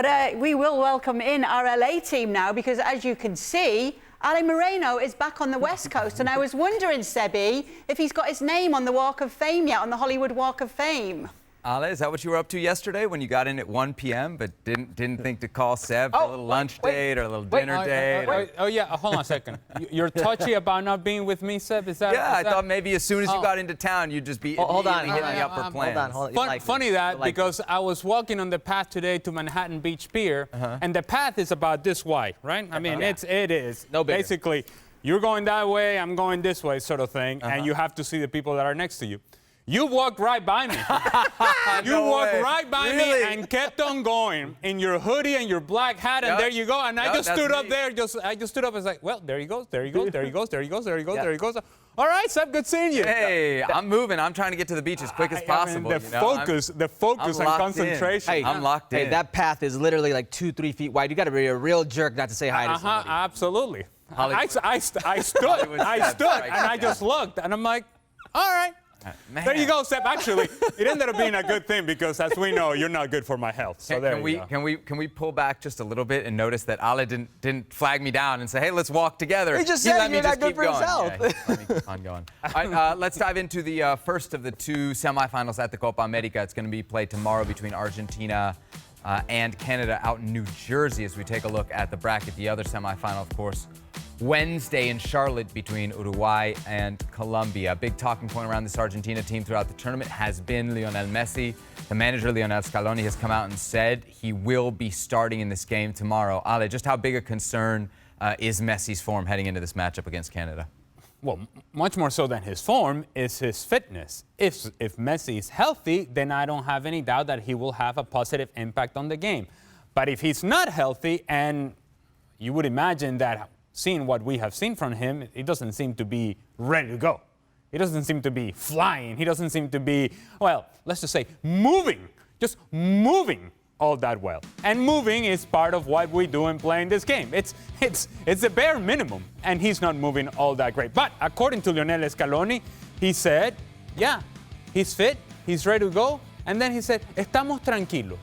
But we will welcome in our LA team now because, as you can see, Ale Moreno is back on the West Coast. And I was wondering, Sebi, if he's got his name on the Walk of Fame yet, on the Hollywood Walk of Fame. Ale, is that what you were up to yesterday when you got in at 1 p.m. but didn't think to call Seb for a little lunch date or a little dinner date? Oh, yeah, hold on a second. You're touchy about not being with me, Seb? Is that? Yeah, I thought maybe as soon as you got into town, you'd just be hitting me up for plans. Hold on. Funny that, because I was walking on the path today to Manhattan Beach Pier, and the path is about this wide, right? I mean, it is. No bigger. Basically, you're going that way, I'm going this way sort of thing, and you have to see the people that are next to you. You walked right by me. You walked right by me and kept on going in your hoodie and your black hat, and there you go. And I just stood up there. I just stood up and was like, well, there he goes, there he goes, there he goes, there he goes, there he goes, there he goes. All right, Seb, good seeing you. Hey, I'm moving. I'm trying to get to the beach as quick as possible. The focus and concentration. Hey, I'm locked in. Hey, that path is literally like 2-3 feet wide. You got to be a real jerk not to say hi to somebody. Absolutely. I stood, and I just looked, and I'm like, all right. Man. There you go, Seb. Actually, it ended up being a good thing because, as we know, you're not good for my health. So can we pull back just a little bit and notice that Ale didn't flag me down and say, hey, let's walk together. He just said you're not good for himself. Yeah, let me keep on going. All right, let's dive into the first of the two semifinals at the Copa America. It's going to be played tomorrow between Argentina and Canada out in New Jersey as we take a look at the bracket. The other semifinal, of course, Wednesday in Charlotte between Uruguay and Colombia. A big talking point around this Argentina team throughout the tournament has been Lionel Messi. The manager, Lionel Scaloni, has come out and said he will be starting in this game tomorrow. Ale, just how big a concern is Messi's form heading into this matchup against Canada? Well, much more so than his form is his fitness. If Messi is healthy, then I don't have any doubt that he will have a positive impact on the game. But if he's not healthy, and you would imagine that seeing what we have seen from him, he doesn't seem to be ready to go. He doesn't seem to be flying. He doesn't seem to be, well, let's just say moving, just moving all that well. And moving is part of what we do in playing this game. It's the bare minimum, and he's not moving all that great. But according to Lionel Scaloni, he said, yeah, he's fit, he's ready to go. And then he said, estamos tranquilos.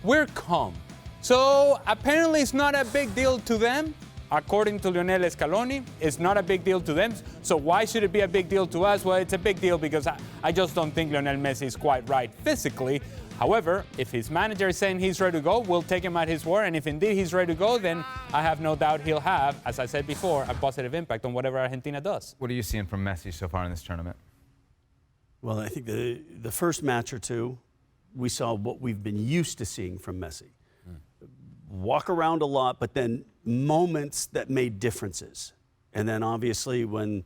We're calm. So apparently it's not a big deal to them. According to Lionel Scaloni, it's not a big deal to them. So why should it be a big deal to us? Well, it's a big deal because I just don't think Lionel Messi is quite right physically. However, if his manager is saying he's ready to go, we'll take him at his word. And if indeed he's ready to go, then I have no doubt he'll have, as I said before, a positive impact on whatever Argentina does. What are you seeing from Messi so far in this tournament? Well, I think the first match or two, we saw what we've been used to seeing from Messi. Walk around a lot, but then moments that made differences. And then obviously when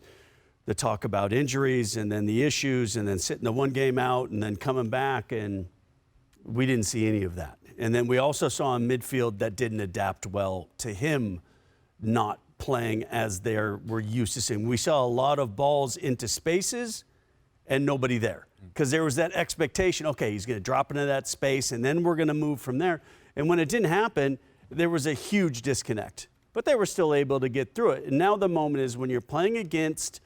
the talk about injuries and then the issues and then sitting the one game out and then coming back, and we didn't see any of that. And then we also saw a midfield that didn't adapt well to him not playing as we're used to seeing. We saw a lot of balls into spaces and nobody there because there was that expectation, okay, he's going to drop into that space and then we're going to move from there. And when it didn't happen, there was a huge disconnect. But they were still able to get through it. And now the moment is when you're playing against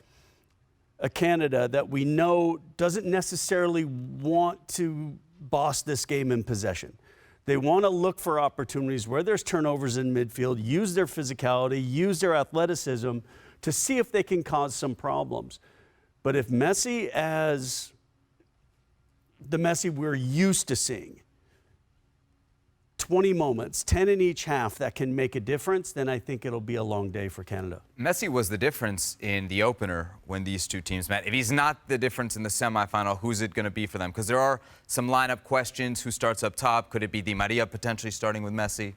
a Canada that we know doesn't necessarily want to boss this game in possession. They want to look for opportunities where there's turnovers in midfield, use their physicality, use their athleticism to see if they can cause some problems. But if Messi, as the Messi we're used to seeing, 20 moments, 10 in each half that can make a difference, then I think it'll be a long day for Canada. Messi was the difference in the opener when these two teams met. If he's not the difference in the semifinal, who's it going to be for them? Because there are some lineup questions. Who starts up top? Could it be Di Maria potentially starting with Messi?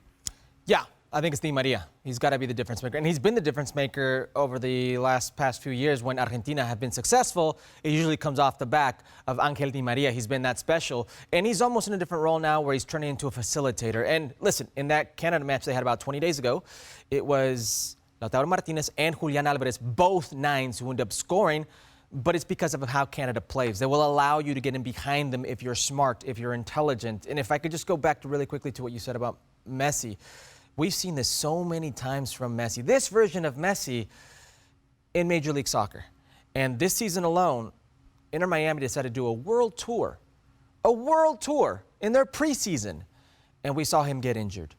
Yeah, I think it's Di Maria. He's got to be the difference maker. And he's been the difference maker over the past few years. When Argentina have been successful, it usually comes off the back of Angel Di Maria. He's been that special. And he's almost in a different role now where he's turning into a facilitator. And listen, in that Canada match they had about 20 days ago, it was Lautaro Martinez and Julian Alvarez, both nines, who end up scoring. But it's because of how Canada plays. They will allow you to get in behind them if you're smart, if you're intelligent. And if I could just go back to really quickly to what you said about Messi. We've seen this so many times from Messi. This version of Messi in Major League Soccer. And this season alone, Inter Miami decided to do a world tour in their preseason. and we saw him get injured.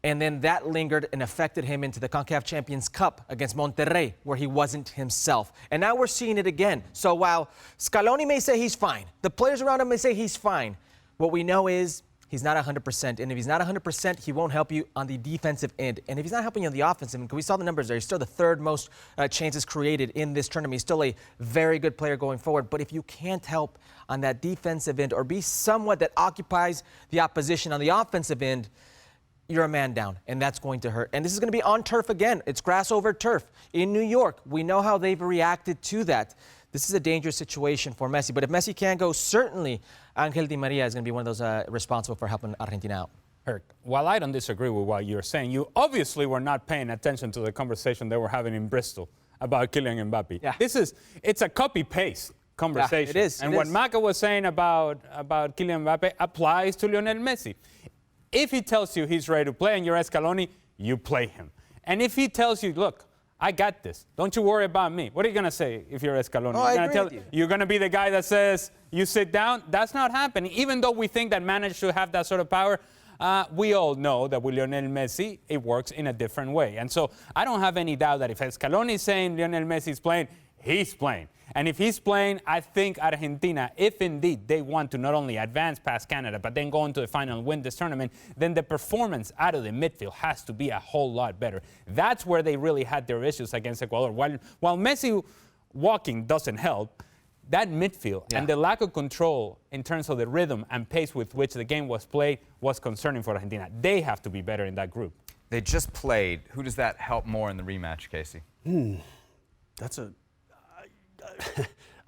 And then that lingered and affected him into the CONCACAF Champions Cup against Monterrey, where he wasn't himself. And now we're seeing it again. So while Scaloni may say he's fine, the players around him may say he's fine, what we know is he's not 100%. And if he's not 100%, he won't help you on the defensive end. And if he's not helping you on the offensive end, because we saw the numbers there, he's still the third most chances created in this tournament. He's still a very good player going forward. But if you can't help on that defensive end or be someone that occupies the opposition on the offensive end, you're a man down, and that's going to hurt. And this is going to be on turf again. It's grass over turf in New York. We know how they've reacted to that. This is a dangerous situation for Messi. But if Messi can't go, certainly Angel Di Maria is going to be one of those responsible for helping Argentina out. Herc, while I don't disagree with what you're saying, you obviously were not paying attention to the conversation they were having in Bristol about Kylian Mbappe. Yeah. It's a copy-paste conversation. Yeah, it is. And what Maca was saying about Kylian Mbappe applies to Lionel Messi. If he tells you he's ready to play and you're Scaloni, you play him. And if he tells you, look, I got this, don't you worry about me, what are you going to say if you're Scaloni? Oh, I agree with you. You're going to be the guy that says, you sit down? That's not happening. Even though we think that managers should have that sort of power, we all know that with Lionel Messi, it works in a different way. And so I don't have any doubt that if Scaloni is saying Lionel Messi is playing, he's playing. And if he's playing, I think Argentina, if indeed they want to not only advance past Canada, but then go into the final and win this tournament, then the performance out of the midfield has to be a whole lot better. That's where they really had their issues against Ecuador. While Messi walking doesn't help, that midfield and the lack of control in terms of the rhythm and pace with which the game was played was concerning for Argentina. They have to be better in that group. They just played. Who does that help more in the rematch, Casey?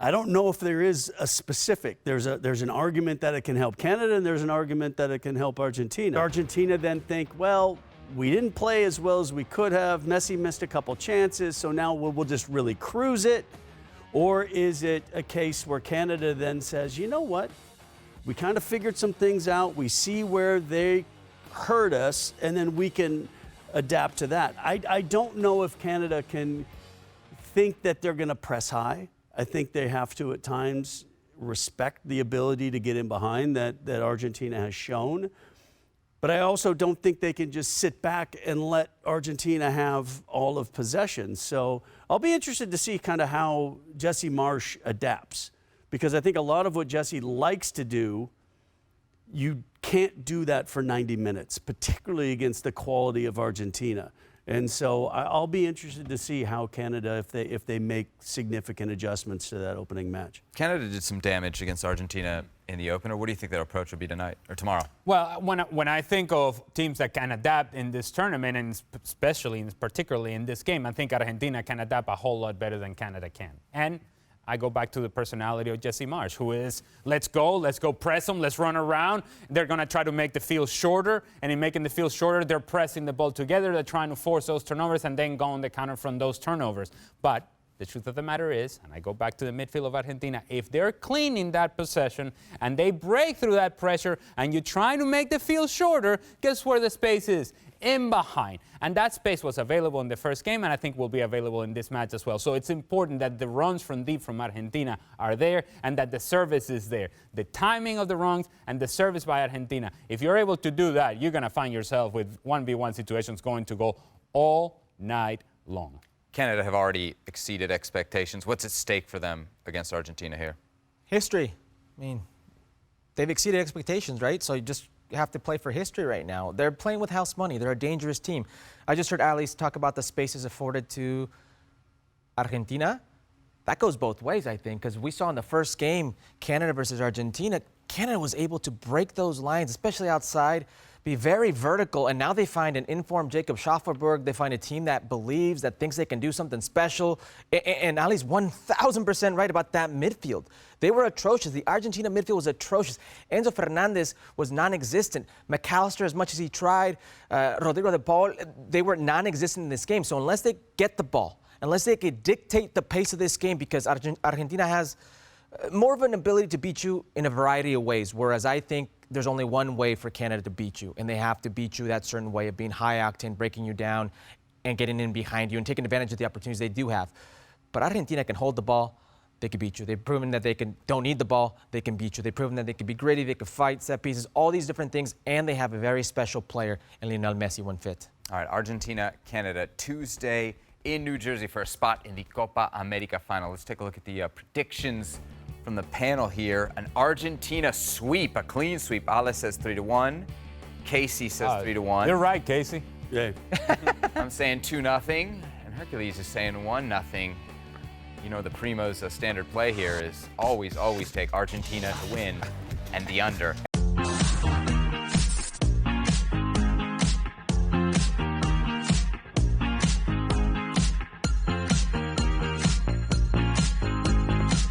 I don't know if there is a specific. There's an argument that it can help Canada, and there's an argument that it can help Argentina. Argentina then think, well, we didn't play as well as we could have. Messi missed a couple chances, so now we'll just really cruise it. Or is it a case where Canada then says, you know what? We kind of figured some things out. We see where they hurt us, and then we can adapt to that. I don't know if Canada can think that they're going to press high. I think they have to at times respect the ability to get in behind that Argentina has shown. But I also don't think they can just sit back and let Argentina have all of possession. So I'll be interested to see kind of how Jesse Marsch adapts, because I think a lot of what Jesse likes to do, you can't do that for 90 minutes, particularly against the quality of Argentina. And so I'll be interested to see how Canada, if they make significant adjustments to that opening match. Canada did some damage against Argentina in the opener. What do you think their approach will be tonight or tomorrow? Well, when I think of teams that can adapt in this tournament, and particularly in this game, I think Argentina can adapt a whole lot better than Canada can. And I go back to the personality of Jesse Marsch, who is, let's go press them, let's run around. They're going to try to make the field shorter, and in making the field shorter, they're pressing the ball together, they're trying to force those turnovers and then go on the counter from those turnovers. But the truth of the matter is, and I go back to the midfield of Argentina, if they're clean in that possession and they break through that pressure and you're trying to make the field shorter, guess where the space is? In behind. And that space was available in the first game, and I think will be available in this match as well. So it's important that the runs from deep from Argentina are there and that the service is there. The timing of the runs and the service by Argentina. If you're able to do that, you're going to find yourself with 1v1 situations going to go all night long. Canada have already exceeded expectations. What's at stake for them against Argentina here? History. I mean, they've exceeded expectations, right? So you have to play for history right now. They're playing with house money. They're a dangerous team. I just heard Alice talk about the spaces afforded to Argentina. That goes both ways, I think, because we saw in the first game, Canada versus Argentina, Canada was able to break those lines, especially outside, be very vertical, and now they find an informed Jacob Schafferberg. They find a team that believes, that thinks they can do something special. And Ali's 1,000% right about that midfield. They were atrocious. The Argentina midfield was atrocious. Enzo Fernandez was non-existent. McAllister, as much as he tried, Rodrigo de Paul, they were non-existent in this game. So unless they get the ball, unless they can dictate the pace of this game, because Argentina has more of an ability to beat you in a variety of ways, whereas I think there's only one way for Canada to beat you, and they have to beat you that certain way of being high octane, breaking you down, and getting in behind you and taking advantage of the opportunities they do have. But Argentina can hold the ball. they can beat you. They've proven that they don't need the ball, they can beat you. They've proven that they can be gritty, they can fight, set pieces, all these different things, and they have a very special player in Lionel Messi when fit. All right, Argentina, Canada, Tuesday in New Jersey for a spot in the Copa America final. Let's take a look at the predictions from the panel here. An Argentina sweep, a clean sweep. Ale says 3-1. Casey says 3-1. You're right, Casey. Yeah. I'm saying 2-0. And Hercules is saying 1-0. You know the Primo's standard play here is always take Argentina to win and the under.